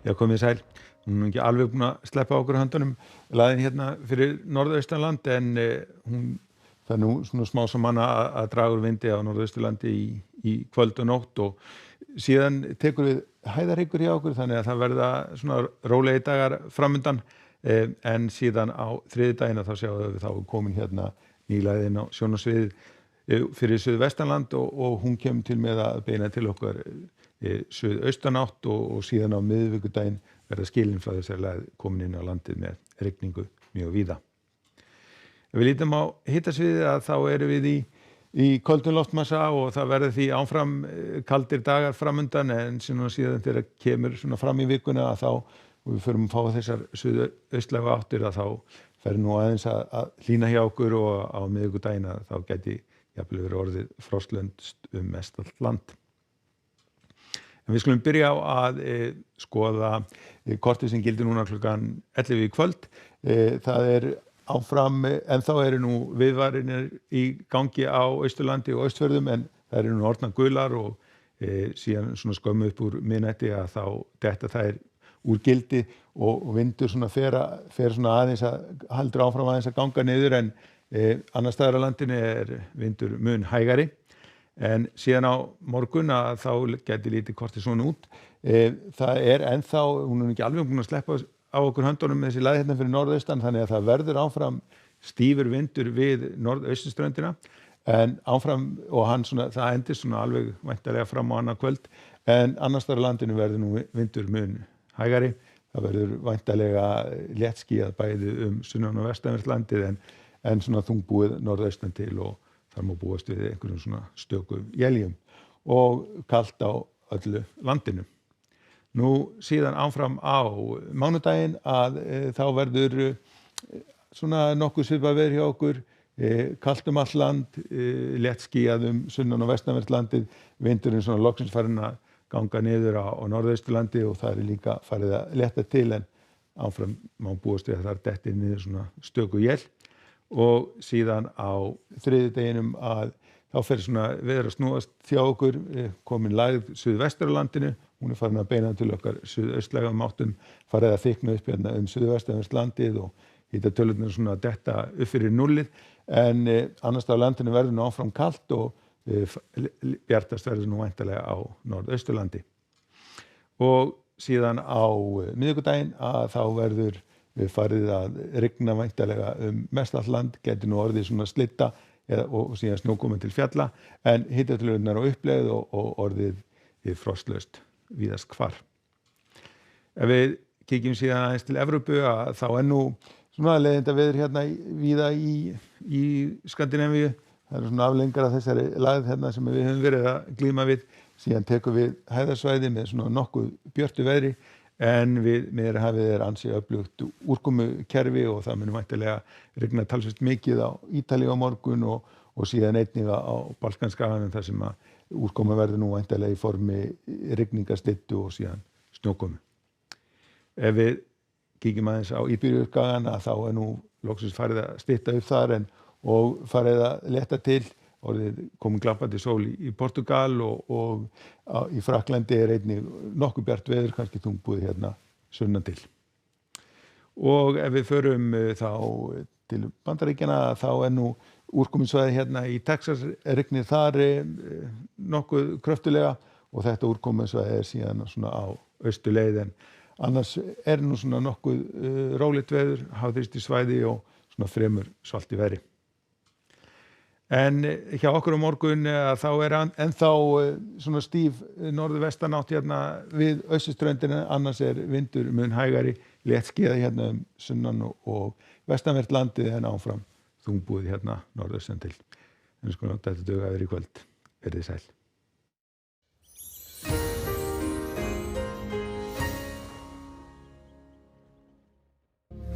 Já, komið sæl. Hún er ekki alveg búin að sleppa okkur höndunum laðin hérna fyrir norðaustanland en hún það nú svona smá saman að draga úr vindi á norðausturlandi í kvöld og nótt og síðan tekur við hæðarhryggur hjá okkur þannig að það verða svona rólegi dagar framundan en síðan á þriðjudaginn þá sjáum við þá komin hérna nýlæðin á sjónarsviðið fyrir suðvestanland og hún kemur til með að beina til okkar suðaustanátt og síðan á miðvikudaginn verða skilin frá þessari leið komin inn á landið með rigningu mjög víða. Ef við lítum á hitasviðið að þá erum við í köldum loftmassa og það verður því áfram kaldir dagar framundan en síðan þegar kemur svona fram í vikuna að þá og við förum að fá þessar suðaustlægu áttir að þá fer nú aðeins að hlýna hjá okkur og á miðvikudaginn að þá gæti jafnvel verið orðið frostlönd mest allt land. En við skulum byrja á að skoða kortið sem gildir núna klukkan 11 í kvöld. Það áfram, en þá eru nú viðvaranir í gangi á Austurlandi og Austfjörðum en það eru nú orðnar gular og síðan svona skömmu upp úr miðnætti að þá detta þær úr gildi og vindur svona fer svona aðeins heldur áfram aðeins að ganga niður en annars staðar á landinu vindur mun hægari. En síðan á morgun að þá gæti lítið kortið svona út. Það ennþá, hún ekki alveg búin að sleppa á okkur höndunum þessi leið hérna fyrir norðaustan þannig að það verður áfram stífur vindur við norðausturströndina en áfram og hann svona, það endist svona alveg væntanlega fram á annað kvöld en annars staðar á landinu verður nú vindur mun hægari. Það verður væntanlega léttskýjað bæði sunnan og vestanvert landið en svona þungbúið norðaustan til og þar má búast við einhverjum svona stöku éljum og kalt á öllu landinu. Nú síðan áfram á mánudaginn að þá verður svona nokkuð svipað veður hjá okkur, kalt allt land, léttskýjað sunnan og vestanvert landið, vindurinn svona loksins farinn að ganga niður á norðausturlandi og það líka farið að létta til en áfram má búast við að það detti niður svona stöku él. Og síðan á þriðjudeginum að þá fer svona veður að snúast hjá okkur, komin lægð suðvestur á landinu, hún farin að beina til okkar suðaustlægum áttum, farið að þykna upp hérna suðvestanvert landið og hitatölurnar svona að detta upp fyrir núllið, en annars á landinu verður nú áfram kalt og bjartast verður nú væntanlega á norðausturlandi. Og síðan á miðvikudaginn að þá verður farið að rigna væntanlega mest allt land, gæti nú orðið svona slitta og síðan snjókomin til fjalla en hitatölurnar á uppleið og orðið frostlaust víðast hvar. Ef við kíkjum síðan aðeins til Evrópu að þá nú svona leiðindaveður hérna víða í Skandinavíu. Það svona afleiðingar af þessari lægð hérna sem við höfum verið að glíma við. Síðan tekur við hæðarsvæði með svona nokkuð björtu veðri en við Miðjarðarhafið ansi öflugt úrkomukerfi og það mun væntanlega rigna talsvert mikið á Ítalíu á morgun og síðan einnig á Balkanskaganum þar sem að úrkoma verður nú væntanlega í formi rigningarstyttu og síðan snjókomu. Ef við kíkjum aðeins á Íberíuskagann að þá nú loksins farið að stytta upp þar og farið að létta til. Orðið komin glampandi sól í Portugal og í Frakklandi einnig nokkuð bjart veður, kannski þungbúið hérna sunnan til. Og ef við förum þá til Bandaríkjanna þá nú úrkomusvæði hérna í Texas rignir þar nokkuð kröftulega og þetta úrkomusvæði síðan svona á austurleið en annars nú svona nokkuð rólegt veður, háþrýstisvæði og svona fremur svalt í veðri. En hjá okkur á morgun þá ennþá svona stíf norðvestanátt hérna við austurströndina, annars vindur mun hægari, léttskýjað hérna sunnan og vestanvert landið en áfram þungbúið hérna norðaustan til. En við skulum láta þetta duga yfir í kvöld. Verið sæl.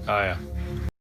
Jæja,